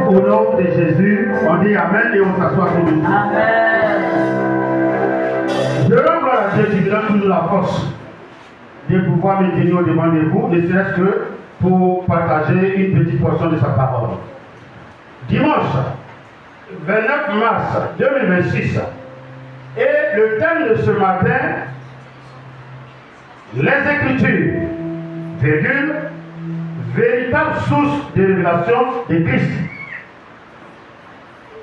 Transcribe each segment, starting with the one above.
Au nom de Jésus, on dit Amen et on s'assoit tous les jours. Amen. Je rends gloire à Dieu qui me donne toujours la force de pouvoir me tenir au devant de vous, ne serait-ce que pour partager une petite portion de sa parole. Dimanche 29 mars 2026, et le thème de ce matin, les Écritures, virgule, véritable source de révélation de Christ.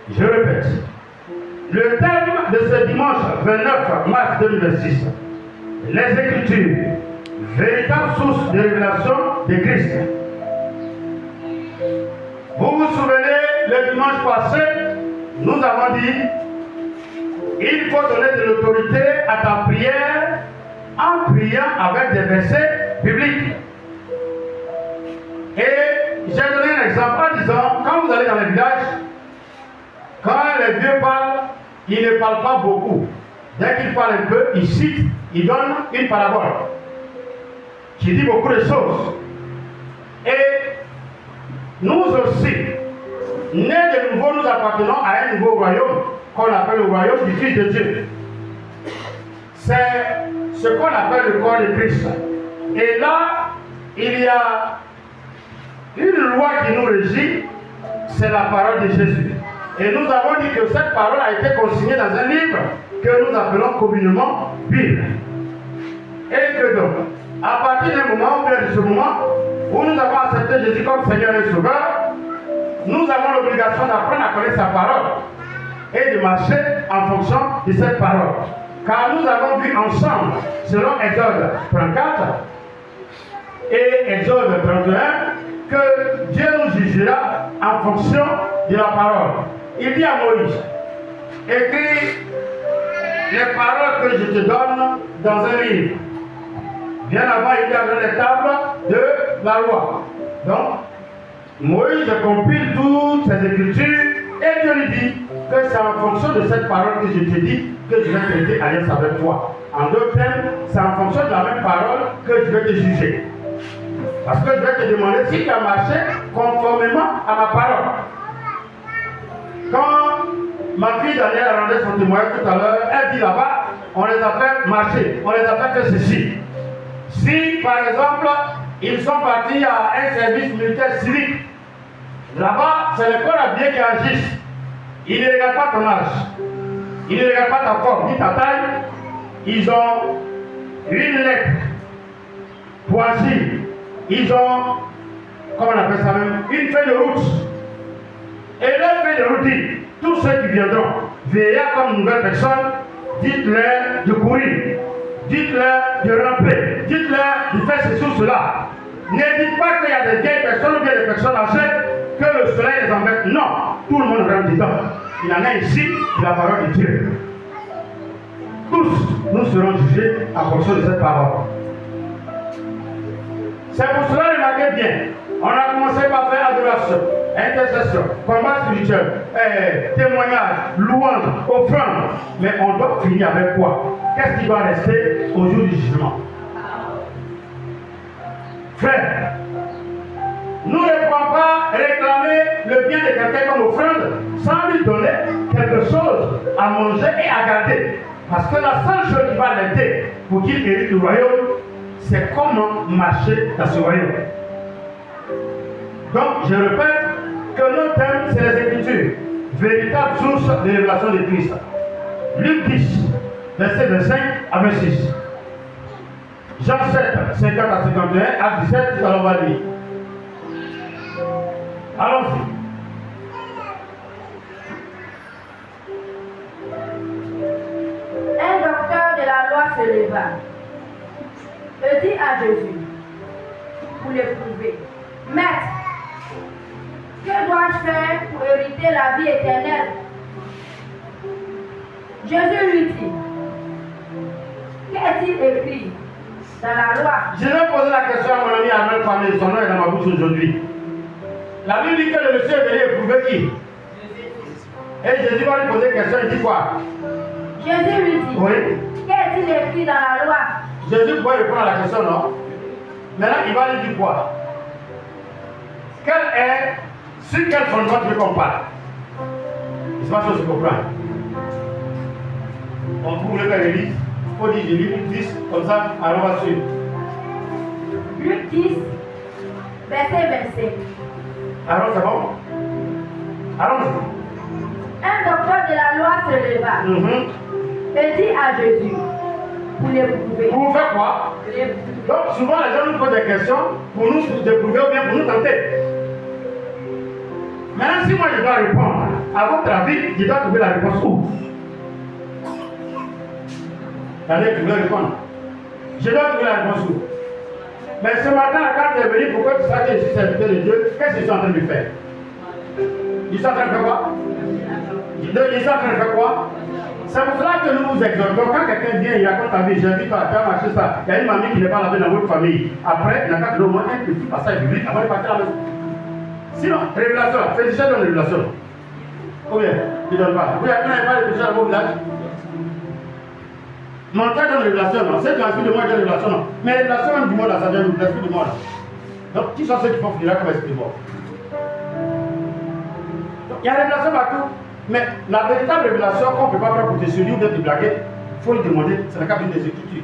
Je répète, le thème de ce dimanche 29 mars 2026, les Écritures, véritable source de révélation de Christ. Vous vous souvenez, le dimanche passé, nous avons dit, il faut donner de l'autorité à ta prière en priant avec des versets bibliques. Et j'ai donné un exemple en disant, quand vous allez dans les villages, quand les vieux parlent, ils ne parlent pas beaucoup. Dès qu'ils parlent un peu, ils citent, ils donnent une parabole qui dit beaucoup de choses. Et nous aussi, nés de nouveau, nous appartenons à un nouveau royaume qu'on appelle le royaume du Fils de Dieu. C'est ce qu'on appelle le corps de Christ. Et là, il y a une loi qui nous régit, c'est la parole de Jésus. Et nous avons dit que cette parole a été consignée dans un livre que nous appelons communément Bible. Et que donc, à partir d'un moment, ou bien de ce moment, où nous avons accepté Jésus comme Seigneur et Sauveur, nous avons l'obligation d'apprendre à connaître sa parole et de marcher en fonction de cette parole. Car nous avons vu ensemble, selon Exode 34 et Exode 31, que Dieu nous jugera en fonction de la parole. Il dit à Moïse, écris les paroles que je te donne dans un livre. Bien avant, il y avait les tables de la loi. Donc, Moïse compile toutes ces écritures et Dieu lui dit que c'est en fonction de cette parole que je te dis que je vais traiter alliance avec toi. En d'autres termes, c'est en fonction de la même parole que je vais te juger. Parce que je vais te demander si tu as marché conformément à ma parole. Quand ma fille Danielle rendait son témoignage tout à l'heure, elle dit là-bas, on les a fait marcher, on les a fait faire ceci. Si par exemple, ils sont partis à un service militaire civique, là-bas, c'est le corps habillé qui agisse. Ils ne regardent pas ton âge, ils ne regardent pas ta forme, ni ta taille. Ils ont une lettre pour agir. Ils ont, comment on appelle ça même, une feuille de route. Et leur feuille de route dit, tous ceux qui viendront veiller comme nouvelle personne, dites-leur de courir, dites-leur de ramper, dites-leur de faire ceci ou cela. Ne dites pas qu'il y a des vieilles personnes ou bien des personnes âgées, que le soleil les embête. Non, tout le monde rentre dedans. Il en a ici de la parole de Dieu. Tous, nous serons jugés en fonction de cette parole. C'est pour cela, remarquez bien, on a commencé par faire adoration, intercession, combat spirituel, témoignage, louange, offrande. Mais on doit finir avec quoi? Qu'est-ce qui va rester au jour du jugement? Frère, nous ne pouvons pas réclamer le bien de quelqu'un comme offrande sans lui donner quelque chose à manger et à garder. Parce que la seule chose qui va l'aider pour qu'il hérite le royaume, c'est comment marcher dans ce royaume. Donc, je répète que notre thème, c'est les Écritures, véritable source de révélation de Christ. Luc 10, verset 25 à 26. Jean 7, 50 à 51, Acte 17, tout à l'heure on va lire. Allons-y. Un docteur de la loi se leva et dit à Jésus, pour l'éprouver, Maître, que dois-je faire pour hériter la vie éternelle? Jésus lui dit, qu'est-il écrit dans la loi? Je vais poser la question à mon ami Armel Famille, son nom est dans ma bouche aujourd'hui. La Bible dit que le monsieur est venu éprouver qui? Et Jésus va lui poser une question, il dit quoi? Jésus lui dit, oui. Qu'est-il écrit dans la loi? Jésus pourrait répondre à la question, non? Maintenant, il va lui dire quoi? Quelle est Sur quel fondement tu veux qu'on parle? C'est pas chose de comprendre. On trouve le cas de l'Église. Il faut dire Luc 10, comme ça, alors on va suivre. Luc 10, verset 25. Alors c'est bon? Allons-y. Un docteur de la loi se leva et dit à Jésus, pour l'éprouver. Pour vous faire quoi? Donc souvent les gens nous posent des questions pour nous éprouver ou bien pour nous tenter. Maintenant si moi je dois répondre, à votre avis, je dois trouver la réponse où? Allez, tu veux répondre. Je dois trouver la réponse où? Mais ce matin, quand tu es venu, pourquoi tu sais que je suis serviteur de Dieu? Qu'est-ce qu'ils sont en train de faire? Ils sont en train de faire quoi? Ils sont en train de faire quoi? C'est pour cela que nous vous exhortons. Quand quelqu'un vient, il raconte ta vie, j'ai vu toi, tu as marché ça. Il y a une mamie qui n'est pas lavée dans votre famille. Après, il n'a qu'à donner au moins un petit passage biblique avant de partir à la maison. Sinon, révélation, félicitations dans la révélation. Combien? Tu ne donnes pas. Vous n'avez pas de péché dans vos villages? Menteur dans la révélation, non. C'est l'esprit de moi dans la révélation, non. Mais la révélation même du monde, ça vient de l'esprit du monde. Donc, qui sont ceux qui font finir comme esprit de mort? Il y a la révélation partout. Mais la véritable révélation qu'on ne peut pas faire pour te soutenir ou bien te blaguer, il faut lui demander, c'est la cabine des Écritures.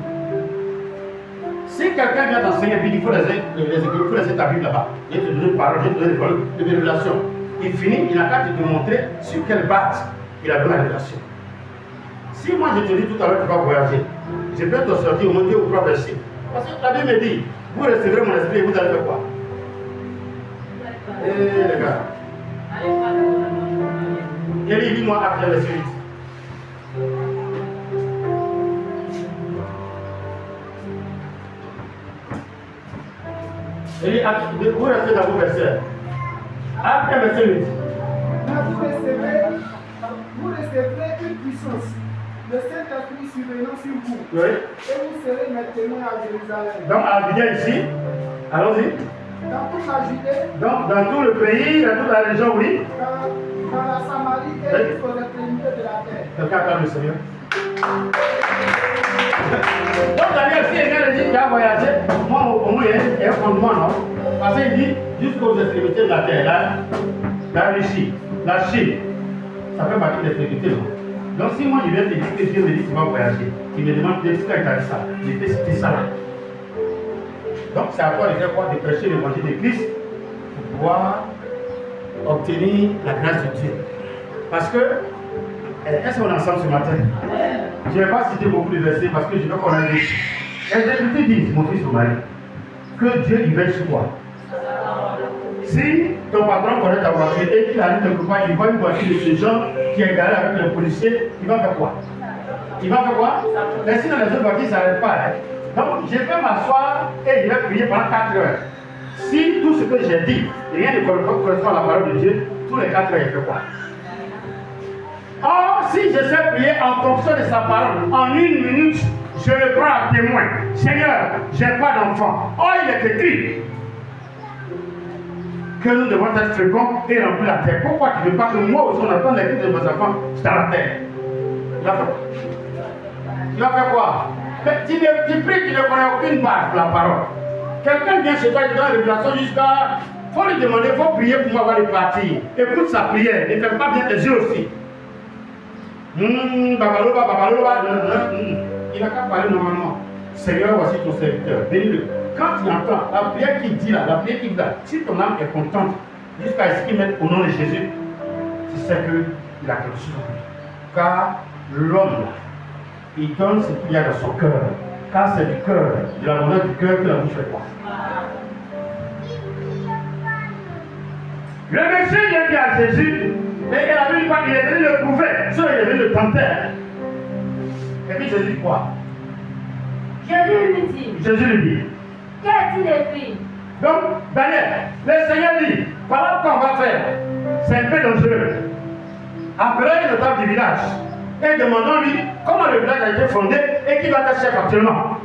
Si quelqu'un vient t'enseigner, puis il faut laisser ta Bible là-bas, il te donne une parole, il te donne une parole de révélation. Il finit, il n'a qu'à te montrer sur quelle base il a donné la révélation. Si moi je te dis tout à l'heure que tu vas voyager, je peux te sortir au moins 2 ou 3 versets. Parce que la Bible me dit, vous recevrez mon esprit et vous allez faire quoi? Eh les gars. Élie, dis-moi après le verset 8. Élie, vous restez dans vos versets. Après le verset 8. Vous recevrez une puissance, le Saint-Esprit survenant sur vous. Oui. Et vous serez mes témoins à Jérusalem. Donc, à venir ici, allons-y. Dans toute la Judée. Donc, dans tout le pays, dans toute la région, oui. Dans la Samarie et jusqu'aux extrémités de la terre. Quelqu'un acclame le Seigneur. Donc, Daniel, si quelqu'un dit qu'il a voyagé, moi, au moins, il y a un fondement, non? Parce qu'il dit jusqu'aux extrémités de la terre, la Russie, la Chine, ça fait partie des extrémités, non? Donc, si moi, je viens te dire que Dieu me dit que tu vas voyager, il me demande de pourquoi il t'a dit ça, je peux citer ça là. Donc, c'est à toi de faire quoi? De prêcher l'évangile de Christ pour pouvoir obtenir la grâce de Dieu. Parce que, est-ce qu'on est ensemble ce matin? Je ne vais pas citer beaucoup de versets parce que je veux qu'on aille. Les Écritures disent, mon fils, mon mari, que Dieu il veille sur toi. Si ton patron connaît ta voiture et qu'il arrive quelque part, il voit une voiture de ce genre qui est garée avec le policier, il va faire quoi? Il va faire quoi? Mais si dans les autres voitures, ça n'arrête pas. Hein? Donc, je vais m'asseoir et je vais prier pendant 4 heures. Si tout ce que j'ai dit, rien ne correspond à la parole de Dieu, tous les 4 heures, il fait quoi? Or, si je sais prier en fonction de sa parole, en 1 minute, je le prends à témoin. Seigneur, je n'ai pas d'enfant. Or, il est écrit que nous devons être féconds et remplir la terre. Pourquoi tu ne veux pas que moi aussi, on attende les cris de mes enfants dans la terre? Il va faire quoi? Il va faire quoi? Mais tu pries, tu ne connais aucune base de la parole. Quelqu'un vient chez toi, il donne la révélation jusqu'à... Il faut lui demander, il faut prier pour moi avant de partir. Écoute sa prière, ne ferme pas bien tes yeux aussi. Babaloba, il n'a qu'à parler normalement. Seigneur, voici ton serviteur, bénis-le. Quand tu entends la prière qu'il dit là, la prière qu'il dit là, si ton âme est contente, jusqu'à ce qu'il mette au nom de Jésus, tu sais qu'il a quelque chose en lui. Car l'homme, il donne ce qu'il y a dans son cœur. Car c'est du cœur, de la bonheur du cœur que la bouche fait quoi. Le monsieur vient dire à Jésus, et il a vu qu'il est venu le prouver, soit il est venu le tenter. Et puis Jésus dit quoi? Jésus lui dit. Qu'est-il écrit? Donc, Daniel, le Seigneur dit, voilà ce qu'on va faire. C'est un peu dangereux. Appelez le notable du village et demandons-lui comment le village a été fondé et qui va être chef actuellement.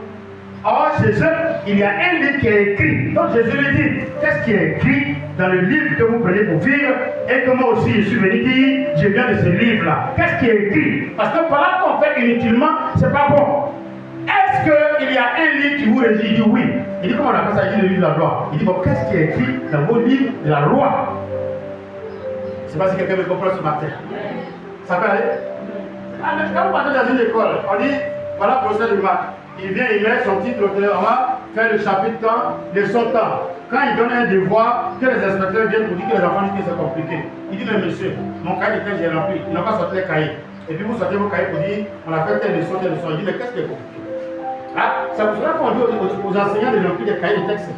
Or, chez eux, il y a un livre qui est écrit. Donc Jésus lui dit, qu'est-ce qui est écrit dans le livre que vous prenez pour vivre et que moi aussi je suis venu dire, je viens de ce livre-là. Qu'est-ce qui est écrit? Parce que par là qu'on fait inutilement, c'est pas bon. Est-ce qu'il y a un livre qui vous régit? Il dit oui. Il dit comment on appelle ça? Il dit le livre de la loi. Il dit bon, qu'est-ce qui est écrit dans vos livres de la loi? sais pas si quelqu'un me comprend ce matin. Ça peut aller? Quand vous partez dans une école, on dit, voilà le professeur de maths. Il vient, il met son titre, on va faire le chapitre temps, leçon temps. Quand il donne un devoir, que les inspecteurs viennent pour dire que les enfants disent que c'est compliqué. Il dit, mais monsieur, mon cahier de texte, j'ai rempli. Il n'a pas sorti les cahiers. Et puis vous sortez vos cahiers pour dire, on a fait telle leçon, telle leçon. Il dit, mais qu'est-ce qui est compliqué? Ah, c'est pour cela qu'on dit aux enseignants de remplir des cahiers de texte.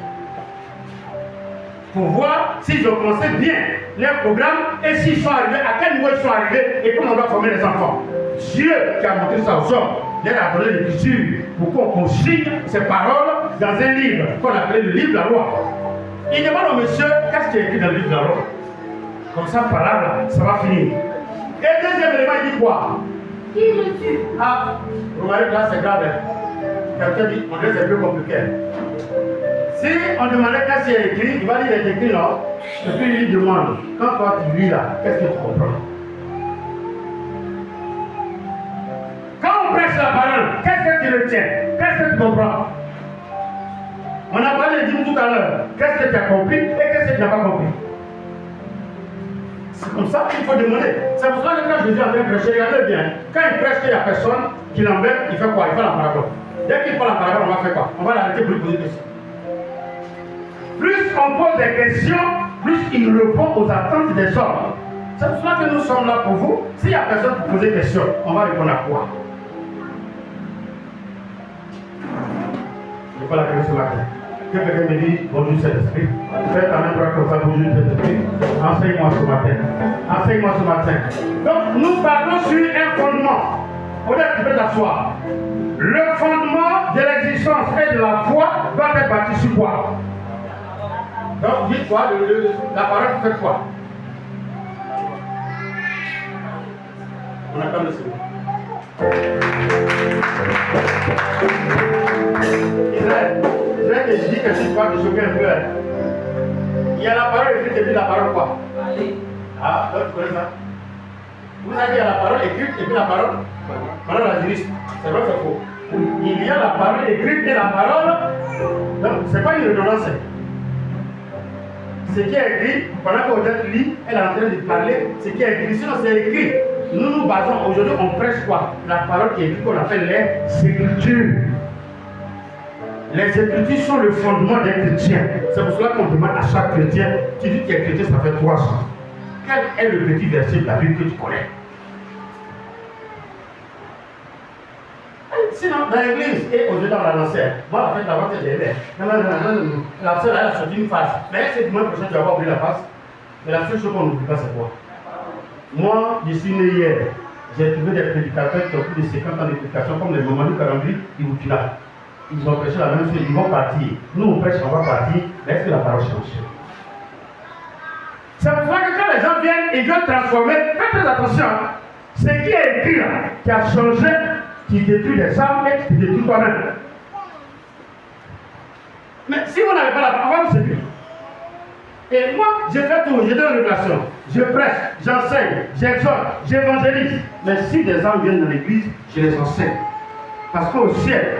Pour voir s'ils ont commencé bien leur programme et s'ils sont arrivés, à quel niveau ils sont arrivés et comment on doit former les enfants. Dieu qui a montré ça aux hommes, il a donné l'écriture pour qu'on consigne ces paroles dans un livre qu'on appelait le livre de la loi. Il demande au monsieur qu'est-ce qui est écrit dans le livre de la loi. Comme ça, par là, ça va finir. Et deuxième élément, il dit quoi? Qui le tue? Ah, vous voyez là, c'est grave. Quelqu'un dit, on dirait que c'est plus compliqué. Si on demandait qu'est-ce qui est écrit, il va dire qu'il est écrit là. Et puis il lui demande, quand toi tu lis là, qu'est-ce que tu comprends? Quand on prêche la parole, qu'est-ce que tu retiens? Qu'est-ce que tu comprends? On a parlé de tout à l'heure. Qu'est-ce que tu as compris et qu'est-ce que tu n'as pas compris? C'est comme ça qu'il faut demander. C'est pour ça que quand Jésus est en train de prêcher, regardez bien. Quand il prêche qu'il n'y a personne qui l'embête, il fait quoi? Il fait la parabole. Dès qu'il parle la parabole, on va faire quoi? On va l'arrêter pour lui poser des questions. Plus on pose des questions, plus il répond aux attentes des hommes. C'est pour cela que nous sommes là pour vous. S'il n'y a personne pour poser des questions, on va répondre à quoi? Je ne vais pas la créer ce matin. Que quelqu'un me dit bonjour Saint-Esprit. Faites ta main droite comme ça, bonjour Saint-Esprit. Enseigne-moi ce matin. Enseigne-moi ce matin. Donc nous parlons sur un fondement. On est tu peux t'asseoir. Le fondement de l'existence et de la foi doit être bâti sur quoi? Donc dites-toi, la parole fait quoi? On attend le second. Israël, que je dis que je parle de choquer un peu. Il y a la parole écrite et puis la parole quoi? Ah, donc tu connais ça? Vous avez dit la parole écrite et puis la parole? Parole la juriste. C'est vrai que c'est faux. Il y a la parole écrite et la parole. Donc, ce n'est pas une redondance. Ce qui est écrit, pendant que Odette lit, elle est en train de parler, ce qui est écrit, sinon c'est écrit. Nous nous basons, aujourd'hui on prêche quoi? La parole qui est écrite qu'on appelle les Écritures. Les Écritures sont le fondement des chrétiens. C'est pour cela qu'on demande à chaque chrétien, tu dis que tu es chrétien, ça fait 3 ans. Quel est le petit verset de la Bible que tu connais? Sinon, dans l'église, et aujourd'hui on l'a lancé, moi la fête d'avant c'est j'ai la sœur elle a sorti une face. Mais c'est dimanche prochain tu vas pas oublier la face. Mais la seule chose qu'on n'oublie pas c'est quoi? Moi, je suis né hier. J'ai trouvé des prédicateurs qui ont plus de 50 ans de prédication comme les Mamadou Karambi et Boukina. Ils ont prêché la même chose, ils vont partir. Nous on prêche, on va partir, mais est-ce que la parole change? C'est pour ça que quand les gens viennent, ils veulent transformer, faites très attention. Ce qui est écrit là, qui a changé, qui détruit les âmes et qui détruit toi-même. Mais si vous n'avez pas la parole, on va vous séduire. Et moi, j'ai fait tout, j'ai donné une révélation. Je prêche, j'enseigne, j'exhorte, j'évangélise. Mais si des âmes viennent dans l'église, je les enseigne. Parce qu'au ciel,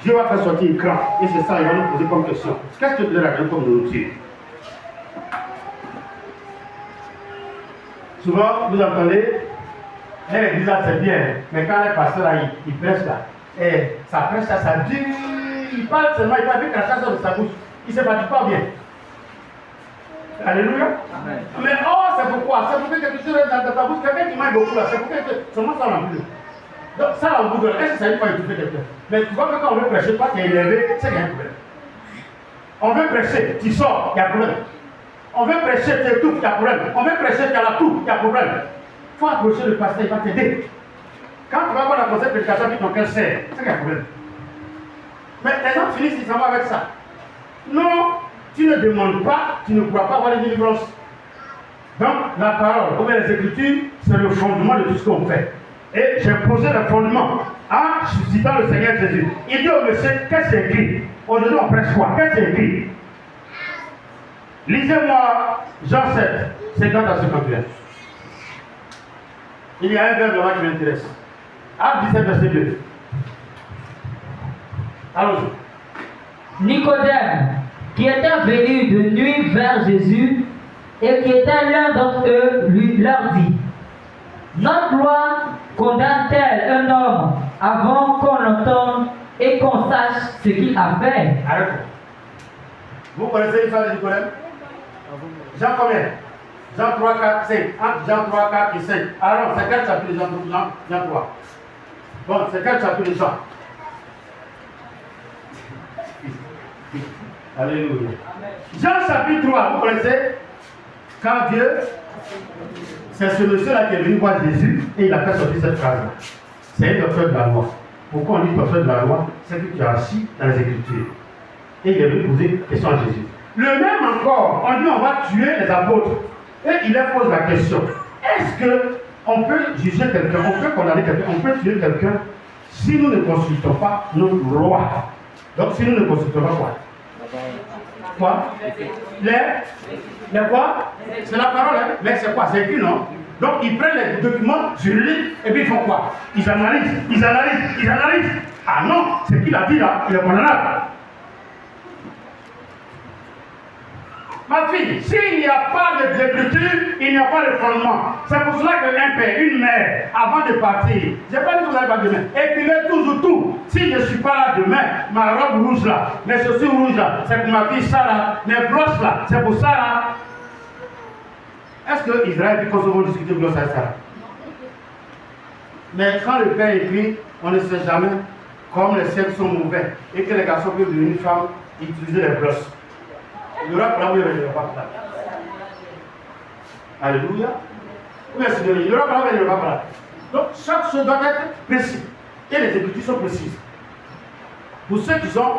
Dieu va faire sortir un cran. Et c'est ça, il va nous poser comme question. Qu'est-ce que tu leur as donné comme nourriture? Souvent, vous entendez, l'église là c'est bien, mais quand les pasteurs là, ils prêchent là, et ça prêche là, ça dure, il parle seulement, il parle avec la chasse de sa bouche, il ne se pratique pas bien. Alléluia. Amen. Mais oh, c'est pourquoi? C'est pour que quelque chose reste dans ta bouche, quelqu'un qui mange beaucoup là, c'est pour que seulement ça l'embouche. Donc ça l'embouche, est-ce que ça ne veut pas étouffer quelqu'un? Mais tu vois que quand on veut prêcher, toi qui es élevé, c'est qu'il y a un problème. On veut prêcher, tu sors, il y a un problème. On veut prêcher, tu étouffes, il y a un problème. On veut prêcher, tu as la toux, il y a un problème. Il faut approcher le pasteur, il va t'aider. Quand tu vas voir la conseil de prédication qui ton cœur serre, c'est qu'il y a un problème. Mais les gens finissent, ils s'en vont avec ça. Non, tu ne demandes pas, tu ne crois pas avoir une délivrance. Donc, la parole, comme les Écritures, c'est le fondement de tout ce qu'on fait. Et j'ai posé le fondement en citant le Seigneur Jésus. Il dit au monsieur, qu'est-ce qui est écrit? Aujourd'hui, on prêche quoi? Qu'est-ce qui est écrit? Lisez-moi Jean 7, 50 à 51. Il y a un verbe là qui m'intéresse. Acte 17, verset 2. Allons-y. Nicodème, qui était venu de nuit vers Jésus, et qui était l'un d'entre eux leur dit: notre loi condamne-t-elle un homme avant qu'on l'entende et qu'on sache ce qu'il a fait? Arrête. Vous connaissez l'histoire de Nicodème? Jean combien? Jean 3, 4, 5. Entre Jean 3, 4 et 5. Alors, c'est quel chapitre de Jean 3? Bon, c'est quel chapitre de Jean? Alléluia. Jean chapitre 3, vous connaissez? Quand Dieu, c'est ce monsieur-là qui est venu voir Jésus et il a fait sortir cette phrase-là. C'est un docteur de la loi. Pourquoi on dit docteur de la loi? C'est que tu as assis dans les Écritures. Et il est venu poser une question à Jésus. Le même encore, on dit on va tuer les apôtres. Et il leur pose la question: est-ce qu'on peut juger quelqu'un, on peut condamner quelqu'un, on peut tuer quelqu'un si nous ne consultons pas nos lois? Donc si nous ne consultons pas quoi? Quoi? Les quoi? C'est la parole, hein? Mais c'est quoi? C'est écrit, non? Donc ils prennent les documents juridiques et puis ils font quoi? Ils analysent. Ah non, ce qu'il a dit là, il est condamnable. Ma fille, s'il n'y a pas d'écriture, il n'y a pas de fondement. C'est pour cela qu'un père, une mère, avant de partir, je n'ai pas dit que vous n'allez pas demain, écrivez toujours tout. Si je ne suis pas là demain, ma robe rouge là, mes chaussures rouges là, c'est pour ma fille Sarah, mes brosses là, c'est pour Sarah. Est-ce que Israël dit qu'on se va discuter de Sarah? Mais quand le père écrit, on ne sait jamais, comme les sexes sont mauvais et que les garçons peuvent devenir femmes, utiliser les brosses. Il y aura pas de pas là. Alléluia. Merci de il y aura pas de pas là. Donc chaque chose doit être précis. Et les écritures sont précises. Pour ceux qui sont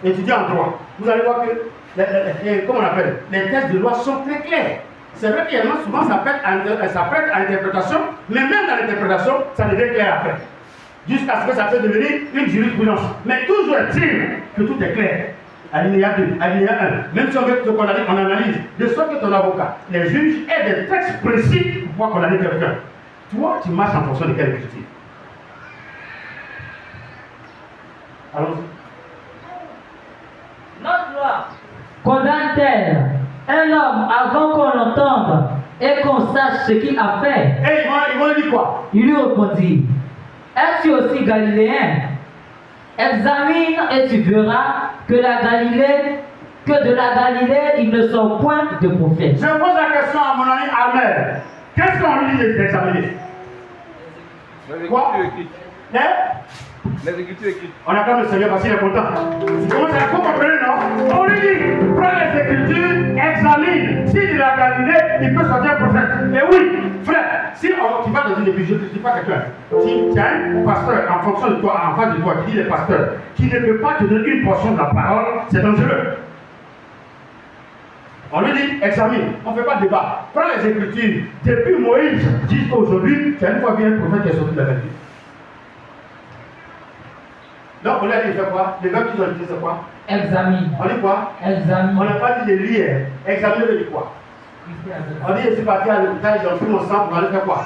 étudiants en droit, vous allez voir que comment on appelle, les textes de loi sont très clairs. C'est vrai qu'il y a souvent ça prête à interprétation, mais même dans l'interprétation, ça devient clair après. Jusqu'à ce que ça peut devenir une jurisprudence. Mais toujours est-il que tout est clair. Alinéa 2, alinéa 1. Même si on veut te condamner, on analyse. De sorte que ton avocat, les juges aient des textes précis pour pouvoir condamner quelqu'un. Toi, tu marches en fonction de quelle écriture? Allons-y. Notre loi condamne-t-elle un homme avant qu'on l'entende et qu'on sache ce qu'il a fait? Et ils vont lui dire quoi? Il lui répondit: es-tu aussi galiléen? Examine et tu verras que de la Galilée, il ne sort point de prophète. Je pose la question à mon ami Ahmed. Qu'est-ce qu'on lui dit d'examiner? Quoi? Les Écritures écrites. On acclame le Seigneur parce qu'il est content. Comment ça vous comprenez, non? On lui dit, prends les Écritures, examine. Si de la Galilée, il peut sortir prophète. Et oui, frère, si tu vas dans une église, je ne te dis pas quelqu'un. Si tu as un pasteur en fonction de toi, en face de toi, qui dit les pasteurs, qui ne peut pas te donner une portion de la parole, c'est dangereux. On lui dit, examine, on ne fait pas de débat. Prends les Écritures. Depuis Moïse jusqu'à aujourd'hui, tu as une fois vu un prophète qui est sorti de la Galilée. Donc, on a dit, il fait quoi? Les gars qui ont dit, c'est quoi? Examine. On dit quoi? Examine. On n'a pas dit de lire. Examiner veut dire quoi? On dit, je suis parti à l'hôpital, ils ont pris mon sang pour aller faire quoi?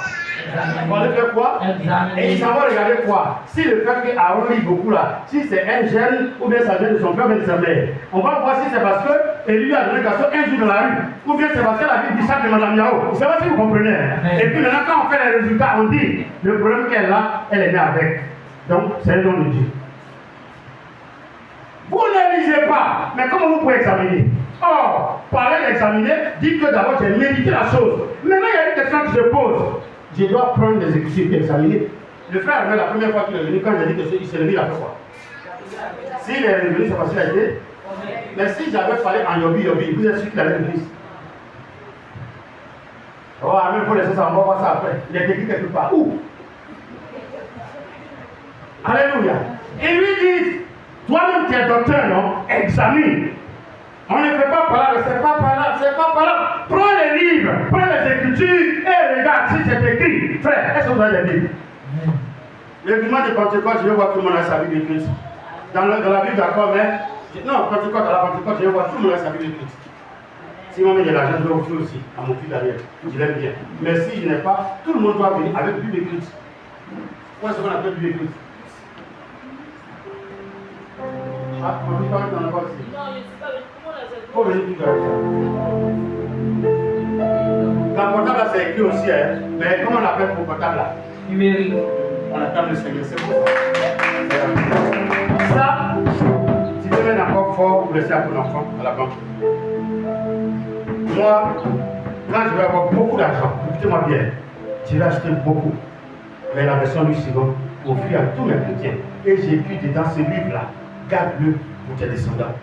On va aller faire quoi? Examiner. Et ils s'en vont regarder quoi? Si le fait qu'Aaron lit beaucoup là, si c'est un gène ou bien ça vient de son père ou de sa mère, on va voir si c'est parce que lui a donné gâteau un jour dans la rue, ou bien c'est parce que la Bible dit ça de Madame Yao. Je ne sais pas si vous comprenez. Et puis maintenant, quand on fait les résultats, on dit, le problème qu'elle a, elle est née avec. Donc, c'est un don de Dieu. Vous ne lisez pas, mais comment vous pouvez examiner? Or, parler d'examiner, dit que d'abord j'ai médité la chose. Maintenant, il y a une question que je pose. Je dois prendre des Écritures et examiner. Le frère, la première fois qu'il est venu, quand j'ai dit qu'il s'est levé, il a fait quoi? S'il est revenu, c'est parce qu'il a été. Mais si j'avais parlé en Yobi, vous êtes sûr qu'il allait venir. Oh, Amen, il faut laisser ça, on va voir ça après. Il est écrit quelque part. Où? Alléluia. Et lui dit, toi-même tu es docteur, non? Examine. On ne fait pas par là, c'est pas par là, c'est pas par là. Prends les livres, prends les Écritures et regarde si c'est écrit. Frère, est-ce que vous avez des livres? Le dimanche de Pentecôte, je vais voir tout le monde a sa Bible écrite. Dans la Bible d'accord, mais. Non, Pentecôte, à la Pentecôte, je vais voir tout le monde a sa Bible écrite. Si moi j'ai l'argent, je vais offrir aussi à mon fils derrière. Je l'aime bien. Mais si je n'ai pas, tout le monde doit venir avec Bible écrite. Moi, c'est ce qu'on appelle Bible écrite. Ah, mon fils, on n'a pas aussi. Non, je ne sais pas, comment on Faut venir tout avec ça. Dans le portable, là, c'est écrit aussi, hein. Mais comment on appelle pour portable là? Numérique. On attend le Seigneur, c'est pour ça. Ça, tu peux mettre encore fort pour laisser à ton enfant à la banque. Moi, quand je vais avoir beaucoup d'argent, écoutez-moi bien, je vais acheter beaucoup. Mais la version du second, offrir à tous mes chrétiens. Et j'ai écrit dedans ce livre-là, garde-le pour tes descendants.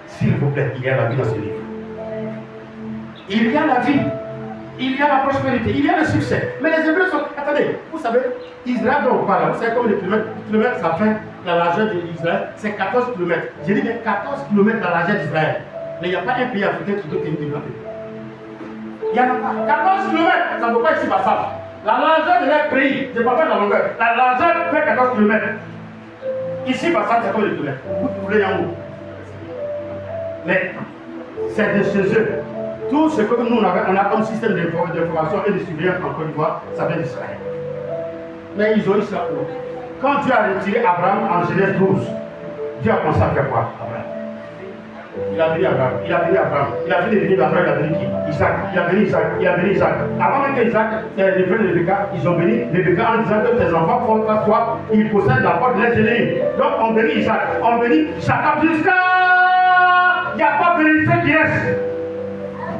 S'il vous plaît, il y a la vie dans ce livre. Il y a la vie, il y a la prospérité, il y a le succès. Mais les Hébreux sont. Attendez, vous savez, Israël dont on parle, vous savez combien de kilomètres ça fait la largeur d'Israël? C'est 14 kilomètres. J'ai dit, mais 14 kilomètres la largeur d'Israël. Mais il n'y a pas un pays africain qui peut tenir développé. Il n'y en a pas. 14 kilomètres, ça ne peut pas ici passer. La largeur de leur pays, je ne parle pas de la longueur. La largeur fait 14 kilomètres. Ici, Bassam, c'est combien de kilomètres? Vous voulez en haut. Mais c'est de chez eux. Tout ce que nous on a comme système d'information et de surveillance en Côte d'Ivoire, ça vient d'Israël. Mais ils ont eu ça. Quand Dieu a retiré Abraham en Genèse 12, Dieu a pensé à faire quoi, Abraham? Il a béni Abraham, il a béni Abraham, il a fini de bénir Abraham, il a béni qui? Isaac, il a béni Isaac, il a béni Isaac. Avant même que Isaac, les frères de Rebecca, ils ont béni Rebecca en disant que tes enfants font à toi, ils possèdent la porte de l'Éternel. Donc on bénit Isaac, on bénit Jacob jusqu'à. Il n'y a pas bénédiction qui reste.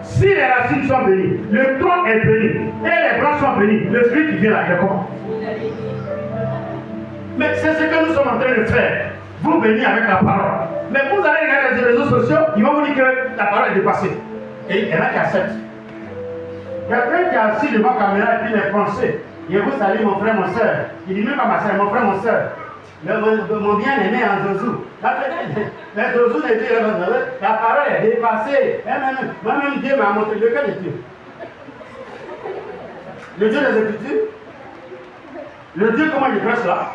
Si les racines sont bénies, le tronc est béni, et les branches sont bénies, le fruit qui vient là, il est comment? Mais c'est ce que nous sommes en train de faire. Vous bénissez avec la parole. Mais vous allez regarder les réseaux sociaux, ils vont vous dire que la parole est dépassée. Et il y en a qui acceptent. Quelqu'un qui est assis devant la caméra et puis les pensées, il vous salue mon frère, mon soeur. Il dit même pas ma soeur, mon frère, mon soeur. Mon bien-aimé en Zozou. Les Zozou n'étaient pas. La parole est dépassée. Moi-même, Dieu m'a montré le cas de Dieu. Le Dieu des Écritures. Le Dieu, comment il prêche là.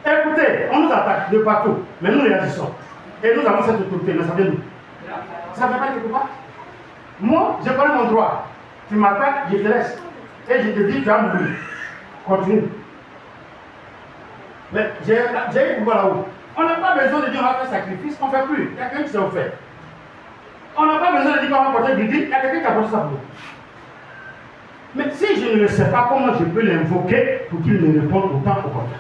Écoutez, on nous attaque de partout, mais nous réagissons. Et nous avons cette autorité, mais ça vient d'où? Ça ne fait pas quelque part. Moi, je connais mon droit. Tu m'attaques, je te laisse. Et je te dis, tu vas mourir. Continue. Mais j'ai eu pouvoir là-haut. On n'a pas besoin de dire on va faire sacrifice, on ne fait plus. Il y a quelqu'un qui s'est offert. On n'a pas besoin de dire qu'on va porter du guide, il y a quelqu'un qui a porté ça pour nous. Mais si je ne le sais pas, comment je peux l'invoquer pour qu'il me réponde autant au contraire?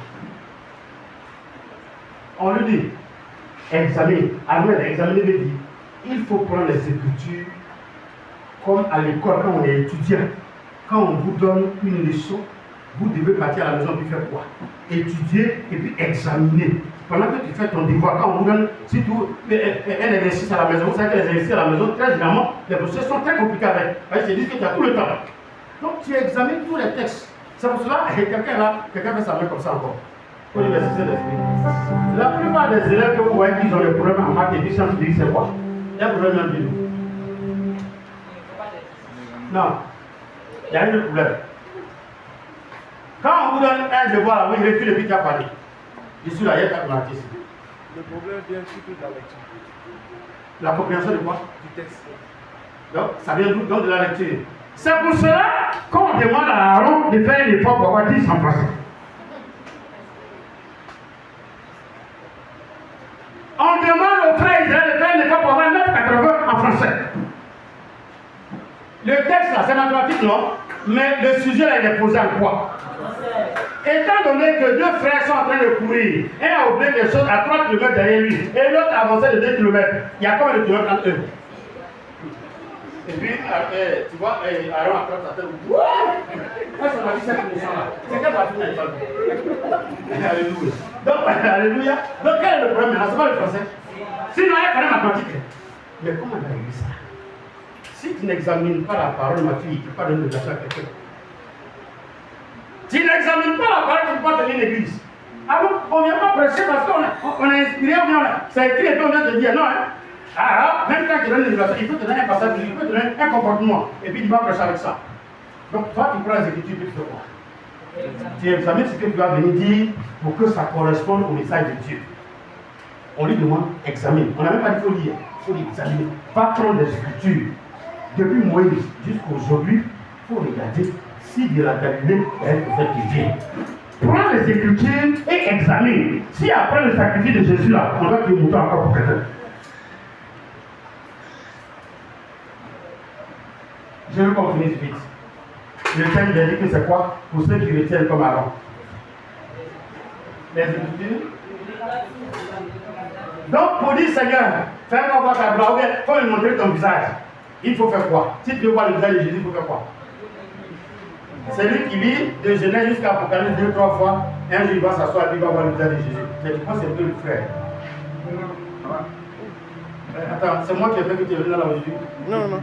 On lui dit, examine. Armel, examiner veut dire, il faut prendre les Écritures comme à l'école quand on est étudiant. Quand on vous donne une leçon, vous devez partir à la maison et faire quoi? Étudier et puis examiner. Pendant que tu fais ton devoir, quand on vous donne, si tu un exercice à la maison, vous savez que les exercices à la maison, très généralement, les procès sont très compliqués avec. C'est dit que tu as tout le temps. Donc tu examines tous les textes. C'est pour cela que quelqu'un fait sa main comme ça encore. Pour l'université d'esprit. La plupart des élèves que vous voyez qui ont des problèmes en maths et puis scientifique, c'est quoi? Il y a un problème en bio. Non. Il y a un problème. Quand on vous donne un devoir, oui, il recule et puis tu as parlé. Je suis là, il y a ta artiste. Le problème vient surtout de la lecture. La compréhension de quoi? Du texte. Donc, ça vient donc de la lecture. C'est pour cela qu'on demande à Aaron de faire un effort pour avoir 10 en français. On demande aux frères Israël de faire un effort pour avoir 9,80 en français. Le texte là, c'est mathématique, non? Mais le sujet là, il est posé en quoi? Étant donné que deux frères sont en train de courir, un a oublié quelque chose à 3 km derrière lui, et l'autre a avancé de 2 km, il y a combien de kilomètres entre eux? Et puis, tu vois, Aaron a pris sa tête. Moi, ça m'a dit cette émission-là. C'est quelle partie de l'école? Alléluia. Donc, alléluia. Donc, quel est le problème maintenant? C'est pas le français. Sinon, il y a quand même mathématique. Mais comment on a eu ça? Si tu n'examines pas la parole, ma fille, tu ne peux pas donner de l'argent à quelqu'un. Tu n'examines pas la parole, tu ne peux pas donner une église. Ah bon, on ne vient pas prêcher parce qu'on est inspiré, c'est écrit et puis on vient te dire non, hein. Ah, même quand tu donnes une révélation, il peut te donner un passage, il peut te donner un comportement, et puis tu vas prêcher avec ça. Donc toi, tu prends les Écritures, puis tu fais quoi? Tu examines ce que tu vas venir dire pour que ça corresponde au message de Dieu. On lui demande, examine. On n'a même pas dit qu'il faut lire, il faut examiner. Pas prendre les Écritures. Depuis Moïse jusqu'à aujourd'hui, il faut regarder si de la Galilée est le fait qu'il vient. Prends les Écritures et examine. Si après le sacrifice de Jésus là, on va te monter encore pour quelqu'un. Je veux qu'on finisse vite. Le thème, il a dit que c'est quoi? Pour ceux qui retiennent comme avant. Les Écritures. Donc, pour dire Seigneur, fais-moi voir ta gloire, il faut me montrer ton visage. Il faut faire quoi? Si tu veux voir le visage de Jésus, il faut faire quoi? C'est lui qui lit de Genèse jusqu'à Apocalypse 2-3 fois. Un jour, il va s'asseoir et il va voir le visage de Jésus. Mais tu penses que c'est peu le frère. Attends, c'est moi qui ai fait que tu es venu là aujourd'hui? Non, non.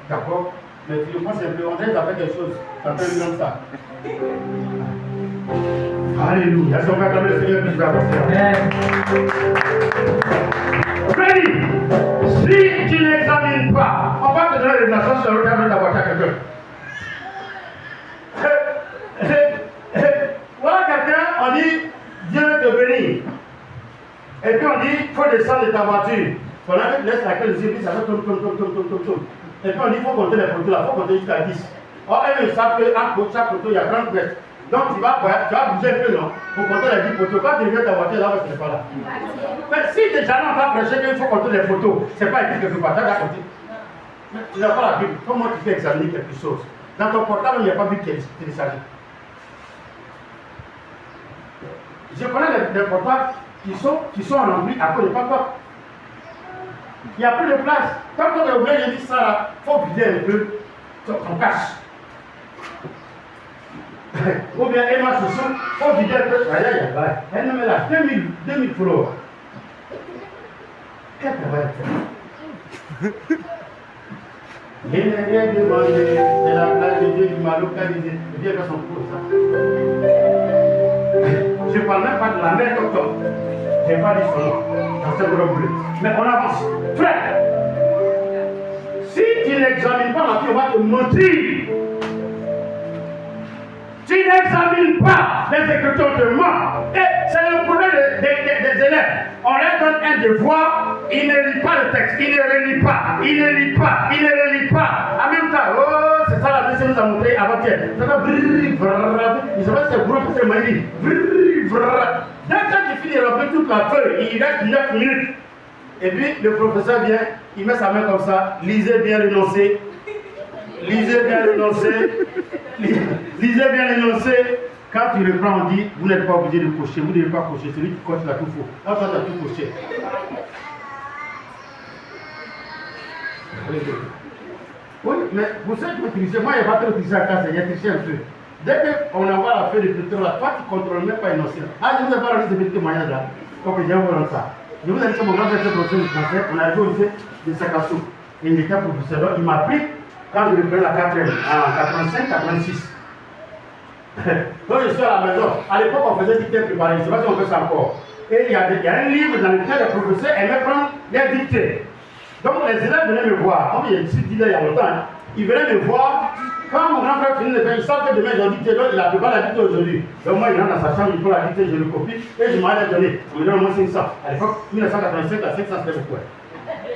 D'accord? Mais tu le penses un peu, on dirait que tu as fait quelque chose. Ça fait une comme ça. Alléluia. Est-ce qu'on peut acclamer le Seigneur plus avancer? Ready? Si tu n'examines pas, on va te donner la révélation sur le terme de ta voiture à quelqu'un. Voilà quelqu'un, on dit Dieu te bénit. Et puis on dit il faut descendre de ta voiture. Pendant que tu laisses la clé de Dieu, ça fait tourne. Et puis on dit il faut compter les photos là, il faut compter jusqu'à 10. Or, eux, ils savent qu'entre chaque photo, il y a 30 mètres. Donc tu vas bouger un peu, non? Pour compter les 10 photos. Quand tu reviens ta voiture, là, ce n'est pas là. Mais si déjà on t'a prêché qu'il faut compter les photos, c'est pas écrit quelque part, tu as compté. Tu n'as pas la Bible. Comment tu peux examiner quelque chose? Dans ton portable, il n'y a pas Bible qui est téléchargée. Je connais des portables qui sont remplis à cause de Pentecôte. Il n'y a plus de place. Quand on est oublié, je dis ça là, il faut vider un peu ton cache. Ou bien Emma Soso, il faut vider un peu. Elle me met là 2000 followers. Quel travail faire? Je n'ai rien demandé, c'est la place de Dieu qui m'a localisé. Dieu fait son cours, ça. Je ne parle même pas de la mère docteur. Je n'ai pas dit son nom dans cette robe bleue. Mais on avance. Frère, si tu n'examines pas la vie, on va te mentir. Tu n'examines pas les Écritures de mort. Et c'est le problème des élèves. On leur donne un devoir, ils ne lisent pas le texte, ils ne relisent pas, ils ne lisent pas, ils ne relisent pas. En même temps, oh, c'est ça la mission nous a montré avant-hier. Ça va brrrr, brrrr. Ils savent que c'est gros pour se manier. Brrrr, brrrr. Dès que tu finis de remplir toute la feuille, il reste 9 minutes. Et puis le professeur vient, il met sa main comme ça, lisez bien l'énoncé. Lisez bien l'énoncé. Lisez bien l'énoncé. Quand tu reprends, on dit, vous n'êtes pas obligé de cocher, vous ne devez pas cocher, celui qui coche là tout faux. Là, toi, tu as tout coché. Oui, mais vous savez que tricher, moi, il n'y a pas trop tricher à classe, il y a triché un peu. Dès qu'on envoie la feuille de culture là, toi, tu ne contrôles même pas l'énoncé. Ah, je ne vous ai pas rendu ce petit témoignage là. Donc, je vais vous rendre ça. Je vous ai dit que mon grand-père était professeur de français, on a joué au lycée de Sakassou. Et il était professeur, donc il m'a pris quand je reprenais la 4e, en 85-86. Donc je suis à la maison. À l'époque, on faisait dictée préparée. Je ne sais pas si on fait ça encore. Et il y a un livre dans lequel les professeurs aimaient prendre les dictées. Donc les élèves venaient me voir. Comme je suis dit là il y a longtemps, hein, ils venaient me voir. Quand mon grand-frère finit de faire, ils savent que demain j'ai dicté. Donc il a préparé la dictée aujourd'hui. Donc moi, il rentre dans sa chambre, il prend la dictée, je le copie et je m'en ai donné. On me donne au moins 500. À l'époque, 1985 à 500, c'était beaucoup.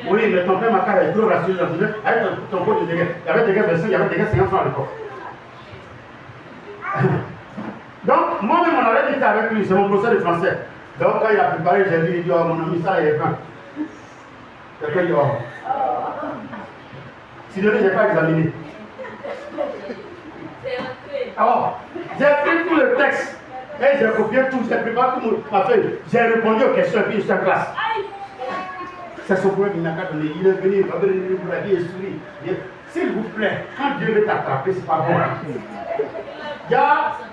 Oui, mais ton père, ma carte est trop rassurée. Avec ton pot de dégâts. Il y avait des gars 25, il y avait des gars 50 francs à l'époque. Donc, moi-même, on avait dit avec lui, c'est mon professeur de français. Donc, quand il a préparé, j'ai vu, il dit, oh, mon ami, ça, il est fin. Quelqu'un dit, oh. Sinon, je n'ai pas examiné. Alors, j'ai pris tout le texte et j'ai copié tout, j'ai préparé tout ma feuille. J'ai répondu aux questions et puis je suis en classe. C'est ce problème qu'il n'a qu'à donner. Il est venu, il va dire, il s'il vous plaît, quand Dieu veut t'attraper, c'est pas bon.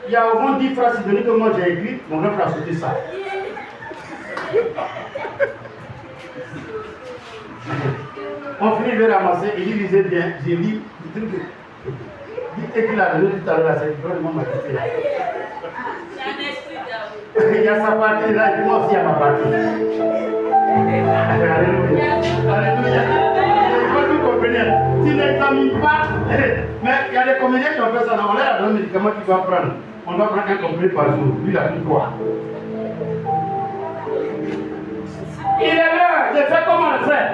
Il y a au moins 10 phrases données que moi j'ai écrites, mon grand frère a sauté ça. On finit de ramasser, il lisait bien, j'ai lu du truc. Dites qu'il a donné tout à l'heure, c'est vraiment ma question. Il y a sa partie là, et moi aussi il y a ma partie. Alléluia. Alléluia. Il faut tout comprendre. Tu n'examines pas. Mais il y a des comédiens qui ont fait ça. On a un médicament qu'il doit prendre. On doit prendre un comprimé par jour. Lui, il a pris 3. Il est là. J'ai fait comment le faire?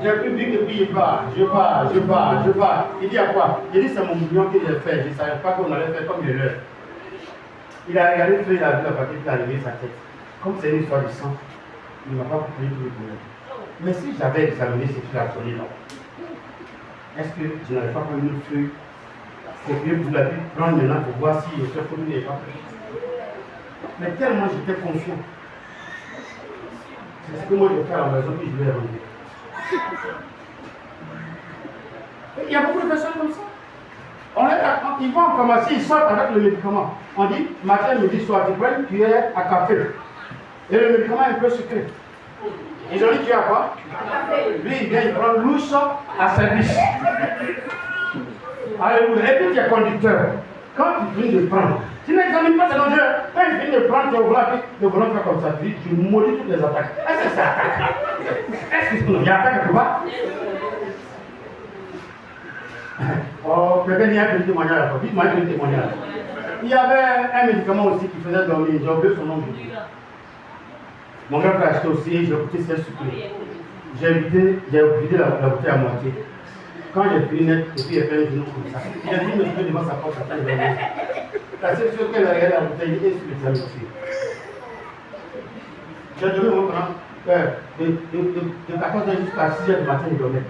J'ai pris big et puis je pars. Il dit à quoi? Il dit c'est mon million que j'ai fait. Je ne savais pas qu'on allait faire comme il l'heure. Il a regardé, il a vu la papier qui a levé sa tête. Comme c'est une histoire de sang, il ne m'a pas pris tout le problème. Mais si j'avais examiné ce qu'il a donné là, est-ce que je n'avais pas pris une feuille copier pour la vie, prendre maintenant pour voir si ce produit n'est pas pris. Mais tellement j'étais confiant. C'est ce que moi je fais à la maison, puis je vais rendre. Il y a beaucoup de personnes comme ça. Ils vont en pharmacie, ils sortent avec le médicament. On dit, matin, midi, soir, tu prends une cuillère à café. Et le médicament est un peu sucré. Ils ont dit, tu as quoi? Lui, il vient, il prend louche à service. Alléluia. Et puis, tu es conducteur. Quand tu finis de prendre, tu n'examines pas, c'est dangereux. Quand il finit de prendre, tu es au volant, le volant fait comme ça. Tu maudis toutes les attaques. Est-ce que c'est attaque? Est-ce qu'il y a attaque quelque part? Oh, peut-être il y a un témoignage. Dites-moi un témoignage. Il y avait un médicament aussi qui faisait dormir. J'ai oublié son nom. Mon gars l'a acheté aussi et j'ai goûté cette sucrée. J'ai vidé la bouteille à moitié. Quand j'ai fini net, et puis il a fait un genou comme ça. Il a dit, me trouver devant sa porte, ça fait la seule chose qu'elle a regardé la bouteille, et sur les amitiés. J'ai donné mon grand, de 14h jusqu'à 6h du matin, il donnait.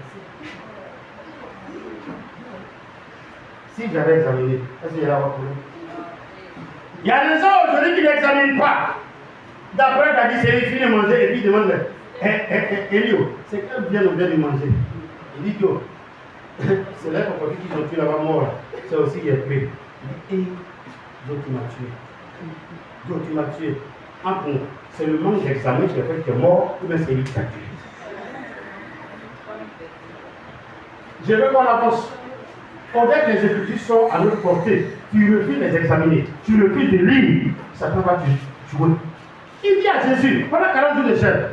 Si j'avais examiné, est-ce qu'il y a un problème? Il y a des gens aujourd'hui qui n'examinent pas. D'après, il a dit, c'est fini de manger, et puis il demande, Elio, c'est quel bien on vient de manger? Il dit, yo, c'est là qu'on qu'ils ont tué là-bas mort, c'est aussi qui est pris. Il dit, Dieu tu m'as tué. Dieu tu m'as tué. En bon, c'est le manque d'examen qui a fait que tu es mort, ou bien c'est lui qui t'a tué. Je veux qu'on avance. Quand les Écritures sont à notre portée, tu refuses de les examiner, tu refuses de lire, Satan va te jouer. Il dit à Jésus, pendant 40 jours de jeûne,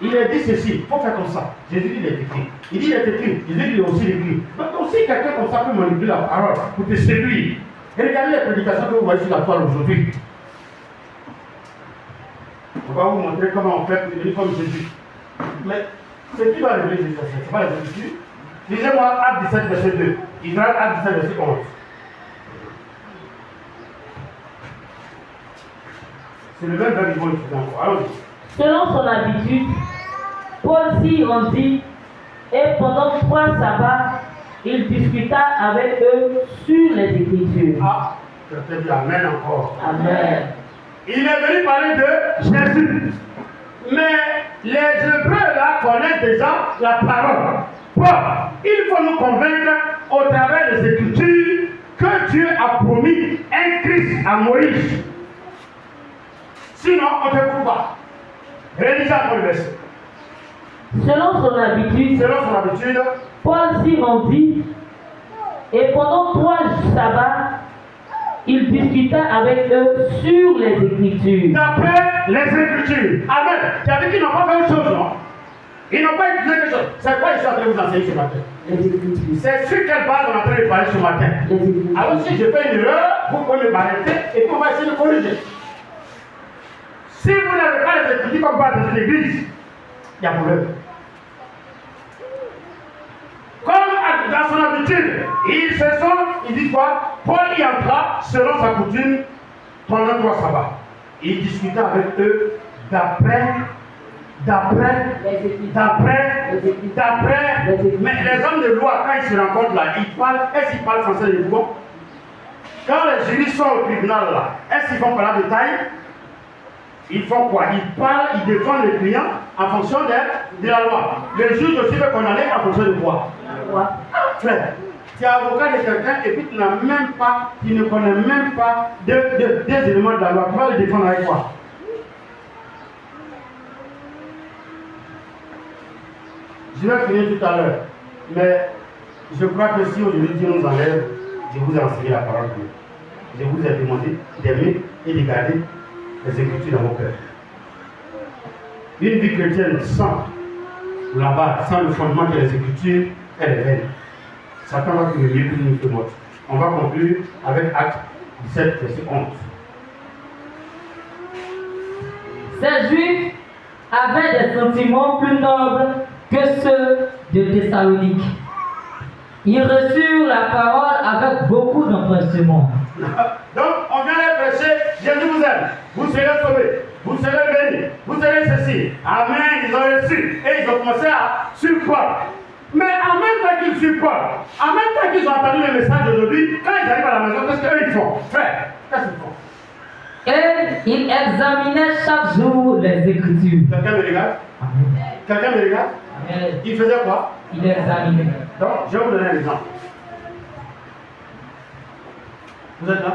il a dit ceci, il faut faire comme ça. Jésus dit, il est écrit. Il dit, il est écrit. Jésus dit, il est aussi écrit. Donc, aussi, quelqu'un comme ça peut manipuler la parole pour te séduire. Et regardez les prédications que vous voyez sur la toile aujourd'hui. On va vous montrer comment on fait pour devenir comme Jésus. Mais, c'est qui va révéler Jésus? Ce n'est pas les Écritures. Lisez-moi Acte 17, verset 2. Israël, Acte 17, verset 11. C'est le même verbe qu'ils vont utiliser encore. Allons-y. Selon son habitude, Paul s'y rendit et pendant 3 sabbats, il discuta avec eux sur les Écritures. Ah, je te dis Amen encore. Amen. Il est venu parler de Jésus. Mais les Hébreux là connaissent déjà la parole. Bon, il faut nous convaincre au travers des Écritures que Dieu a promis un Christ à Moïse. Sinon, on ne peut pas. Réalisez encore le verset. Selon son habitude, Paul s'y rendit et pendant 3 sabbats, il discuta avec eux sur les Écritures. D'après les Écritures. Amen. Tu as vu qu'ils n'ont pas fait une chose, non? Ils n'ont pas utilisé quelque chose. C'est quoi ils sont en train de vous enseigner ce matin? Les Écritures. C'est sur quelle base on est en train de parler ce matin? Alors si je fais une erreur, vous pouvez m'arrêter et puis on va essayer de corriger. Si vous n'avez pas les Écritures comme base dans une église, il y a problème. Comme dans son habitude, il dit quoi? Paul y entra selon sa coutume pendant 3 sabbats. Il discuta avec eux d'après. Mais les hommes de loi, quand ils se rencontrent là, ils parlent. Est-ce qu'ils parlent français de vous? Quand les juristes sont au tribunal là, est-ce qu'ils vont parler de taille? Ils font quoi? Ils parlent, ils défendent les clients en fonction de la loi. Le juge aussi veut condamner en fonction de quoi? Frère, tu es avocat de quelqu'un et puis tu ne connais même pas des éléments de la loi. Tu vas le défendre avec quoi? Je vais finir tout à l'heure. Mais je crois que si aujourd'hui Dieu nous enlève, je vous ai enseigné la parole de Dieu. Je vous ai demandé d'aimer et de garder les Écritures dans vos cœurs. Une vie chrétienne sans la base, sans le fondement de les Écritures, elle est vaine. Satan va te humilier plus nous que morte. On va conclure avec Acte 17, verset 11. Ces Juifs avaient des sentiments plus nobles que ceux de Thessalonique. Ils reçurent la parole avec beaucoup d'empressement. Donc, on vient de prêcher, Jésus vous aime, vous serez sauvés, vous serez bénis, vous serez ceci. Amen, ils ont reçu. Et ils ont commencé à surprendre. Mais en même temps qu'ils suis Paul. En même temps qu'ils ont entendu le message d'aujourd'hui, quand ils arrivent à la maison, qu'est-ce qu'eux ils font? Frère, qu'est-ce qu'ils font? Et il examinait chaque jour les Écritures. Quelqu'un me regarde? Quelqu'un me regarde? Il faisait quoi? Il examinait. Donc, je vais vous donner un exemple. Vous êtes là?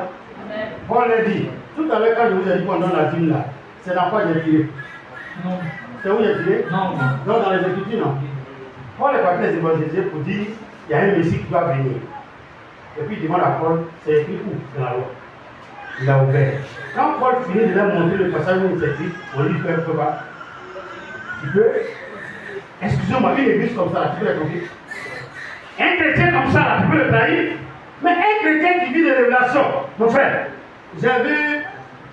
Paul l'a dit. Tout à l'heure, quand je vous ai dit qu'on donne la dîme là, c'est dans quoi j'ai tiré? Non. C'est où j'ai tiré? Non. Non, dans les Écritures, non. Paul est parti les évangéliser pour dire il y a un Messie qui doit venir. Et puis il demande à Paul, c'est écrit où dans la loi? Il a ouvert. Quand Paul finit de leur montrer le passage où il s'écrit, on lui fait un peu bas. Tu peux? Excusez-moi, une église comme ça, là, tu peux le compris? Un chrétien comme ça, là, tu peux le trahir? Mais un chrétien qui vit des révélations, mon frère, j'ai vu,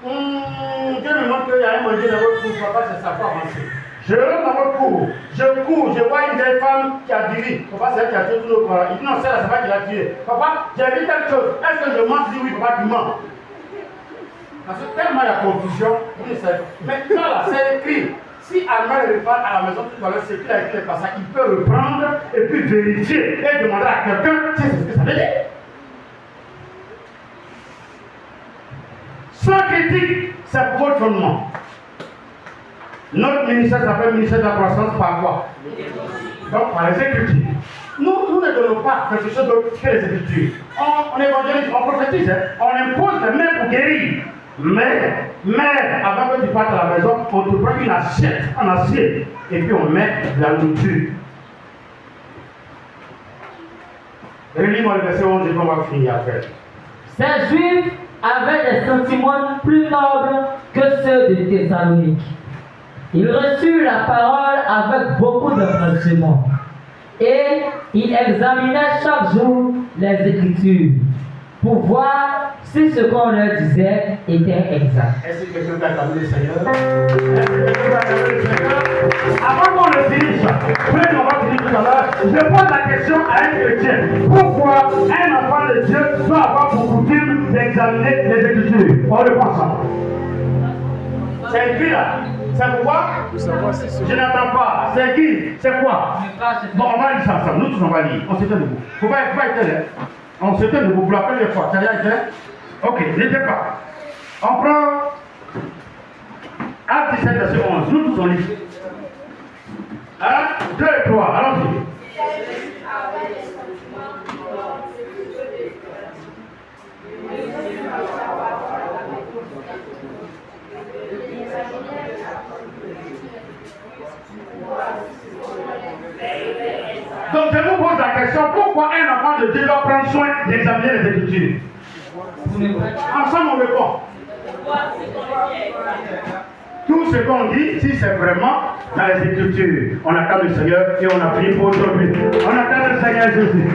Dieu me montre qu'il y a un manger dans votre cours, papa, c'est sa foi avancée. Je rentre dans votre cours, je cours, je vois une vieille femme qui a guéri. Papa, c'est elle qui a tué tout le corps. Il dit non, c'est là, c'est pas qui l'a tué. Papa, j'ai vu quelque chose. Est-ce que je mens? Il dit oui, papa, tu mens. Parce que tellement il y a confusion, mais là, c'est écrit. Si Allemand repart à la maison tout à l'heure, c'est qu'il a écrit le passage, il peut reprendre et puis vérifier et demander à quelqu'un si c'est ce que ça veut dire. Sans critique, c'est pour votre fondement. Notre ministère s'appelle ministère de la croissance par quoi? Donc par les Écritures. Nous ne donnons pas quelque chose d'autre que les Écritures. On évangélise, on prophétise, on impose les mains pour guérir. Mais avant que tu partes à la maison, on te prend une assiette en acier et puis on met de la nourriture. Relis-moi le verset 11 et puis on va finir après. Ces Juifs avaient des sentiments plus nobles que ceux de Thessalonique. Ils reçurent la parole avec beaucoup d'empressement et ils examinaient chaque jour les Écritures pour voir si ce qu'on leur disait était exact. Est-ce que quelqu'un peut acclamer le Seigneur? Est-ce que quelqu'un peut acclamer le Seigneur? Avant qu'on le finisse, peut-être on va finir tout à l'heure, je pose la question à un chrétien. Pourquoi un enfant de Dieu doit avoir pour coutume d'examiner les Écritures? On le pense ensemble. C'est écrit là. C'est pourquoi? Je n'entends pas. C'est qui? C'est quoi? Bon, on va lire ça ensemble. Nous tous on va lire. On s'éteint debout. Faut pas être là. On s'éteint debout pour la première fois. Ça y est? Ok, n'hésitez pas. On prend Acte 17, verset 11. Nous tous on lit. 1, 2 et 3. Allons-y. Donc je vous pose la question, pourquoi un enfant de Dieu doit prendre soin d'examiner les Écritures? Ensemble on répond. Tout ce qu'on dit, si c'est vraiment dans les Écritures, on acclame le Seigneur et on a prié pour aujourd'hui. On acclame le Seigneur Jésus.